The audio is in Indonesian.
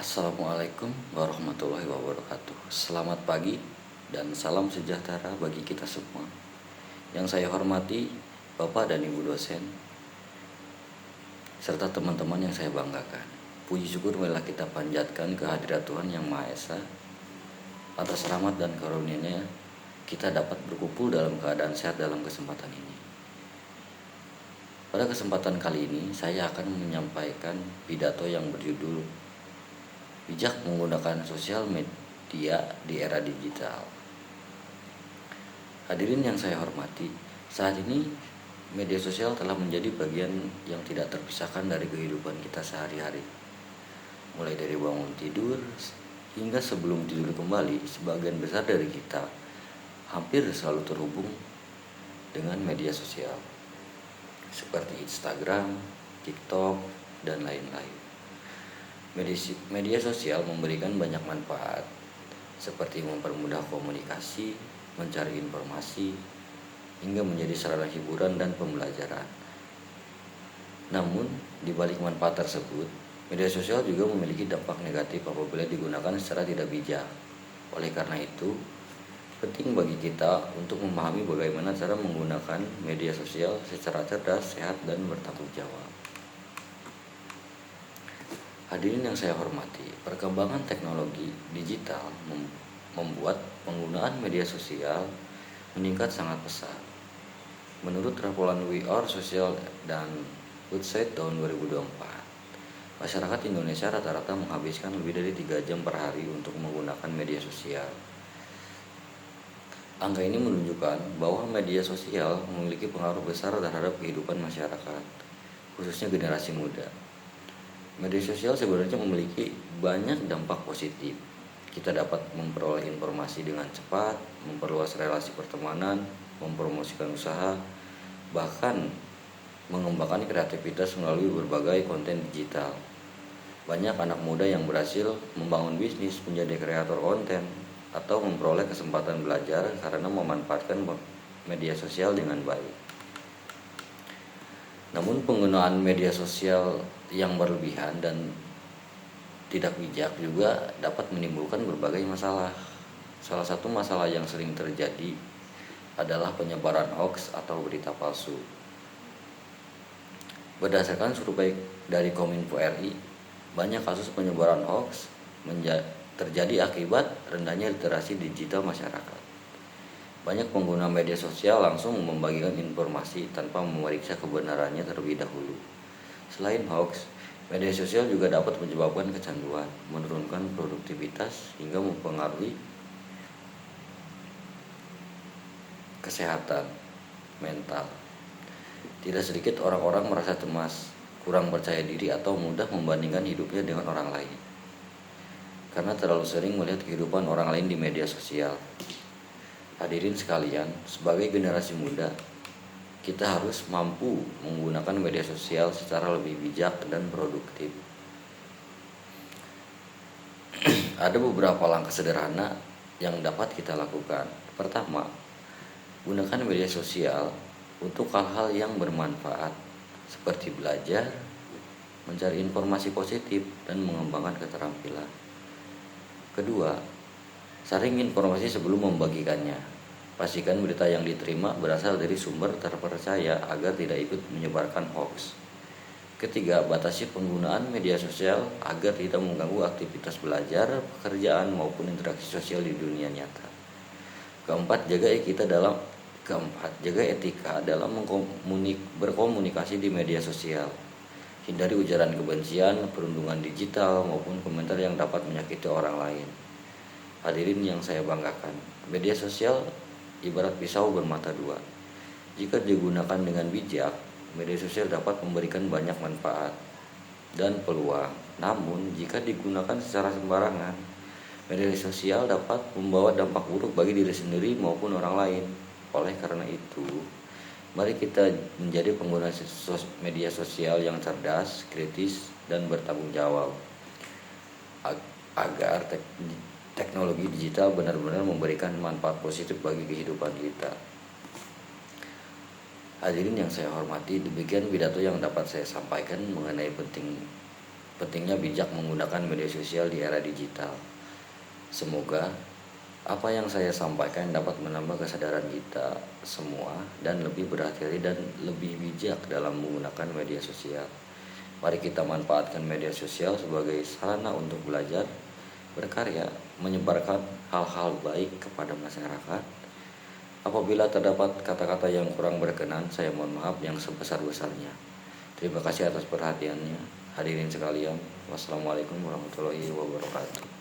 Assalamualaikum warahmatullahi wabarakatuh. Selamat pagi dan salam sejahtera bagi kita semua. Yang saya hormati Bapak dan Ibu dosen serta teman-teman yang saya banggakan. Puji syukur marilah kita panjatkan kehadirat Tuhan Yang Maha Esa. Atas rahmat dan karunia-Nya kita dapat berkumpul dalam keadaan sehat dalam kesempatan ini. Pada kesempatan kali ini saya akan menyampaikan pidato yang berjudul Bijak Menggunakan Sosial Media di Era Digital. Hadirin yang saya hormati, saat ini media sosial telah menjadi bagian yang tidak terpisahkan dari kehidupan kita sehari-hari. Mulai dari bangun tidur hingga sebelum tidur kembali, sebagian besar dari kita hampir selalu terhubung dengan media sosial seperti Instagram, TikTok, dan lain-lain. Media sosial memberikan banyak manfaat seperti mempermudah komunikasi, mencari informasi, hingga menjadi sarana hiburan dan pembelajaran. Namun, di balik manfaat tersebut, media sosial juga memiliki dampak negatif apabila digunakan secara tidak bijak. Oleh karena itu, penting bagi kita untuk memahami bagaimana cara menggunakan media sosial secara cerdas, sehat, dan bertanggung jawab. Hadirin yang saya hormati, perkembangan teknologi digital membuat penggunaan media sosial meningkat sangat pesat. Menurut rangkuman We Are Social dan Website tahun 2024, masyarakat Indonesia rata-rata menghabiskan lebih dari 3 jam per hari untuk menggunakan media sosial. Angka ini menunjukkan bahwa media sosial memiliki pengaruh besar terhadap kehidupan masyarakat, khususnya generasi muda. Media sosial sebenarnya memiliki banyak dampak positif. Kita dapat memperoleh informasi dengan cepat, memperluas relasi pertemanan, mempromosikan usaha, bahkan mengembangkan kreativitas melalui berbagai konten digital. Banyak anak muda yang berhasil membangun bisnis menjadi kreator konten atau memperoleh kesempatan belajar karena memanfaatkan media sosial dengan baik. Namun penggunaan media sosial yang berlebihan dan tidak bijak juga dapat menimbulkan berbagai masalah. Salah satu masalah yang sering terjadi adalah penyebaran hoax atau berita palsu. Berdasarkan survei dari Kominfo RI, banyak kasus penyebaran hoax terjadi akibat rendahnya literasi digital masyarakat. Banyak pengguna media sosial langsung membagikan informasi tanpa memeriksa kebenarannya terlebih dahulu. Selain hoax, media sosial juga dapat menyebabkan kecanduan, menurunkan produktivitas, hingga mempengaruhi kesehatan mental. Tidak sedikit orang-orang merasa cemas, kurang percaya diri, atau mudah membandingkan hidupnya dengan orang lain karena terlalu sering melihat kehidupan orang lain di media sosial. Hadirin sekalian, sebagai generasi muda, kita harus mampu menggunakan media sosial secara lebih bijak dan produktif. Ada beberapa langkah sederhana yang dapat kita lakukan. Pertama, gunakan media sosial untuk hal-hal yang bermanfaat seperti belajar, mencari informasi positif, dan mengembangkan keterampilan. Kedua, saring informasi sebelum membagikannya. Pastikan berita yang diterima berasal dari sumber terpercaya agar tidak ikut menyebarkan hoax. Ketiga, batasi penggunaan media sosial agar tidak mengganggu aktivitas belajar, pekerjaan, maupun interaksi sosial di dunia nyata. Keempat, jaga etika dalam berkomunikasi di media sosial. Hindari ujaran kebencian, perundungan digital, maupun komentar yang dapat menyakiti orang lain. Hadirin yang saya banggakan, media sosial ibarat pisau bermata dua. Jika digunakan dengan bijak, media sosial dapat memberikan banyak manfaat dan peluang. Namun, jika digunakan secara sembarangan, media sosial dapat membawa dampak buruk bagi diri sendiri maupun orang lain. Oleh karena itu, mari kita menjadi pengguna media sosial yang cerdas, kritis, dan bertanggung jawab agar teknologi digital benar-benar memberikan manfaat positif bagi kehidupan kita. Hadirin yang saya hormati, demikian pidato yang dapat saya sampaikan mengenai pentingnya bijak menggunakan media sosial di era digital. Semoga apa yang saya sampaikan dapat menambah kesadaran kita semua dan lebih berhati-hati dan lebih bijak dalam menggunakan media sosial. Mari kita manfaatkan media sosial sebagai sarana untuk belajar, berkarya, menyebarkan hal-hal baik kepada masyarakat. Apabila terdapat kata-kata yang kurang berkenan, saya mohon maaf yang sebesar-besarnya. Terima kasih atas perhatiannya. Hadirin sekalian, wassalamualaikum warahmatullahi wabarakatuh.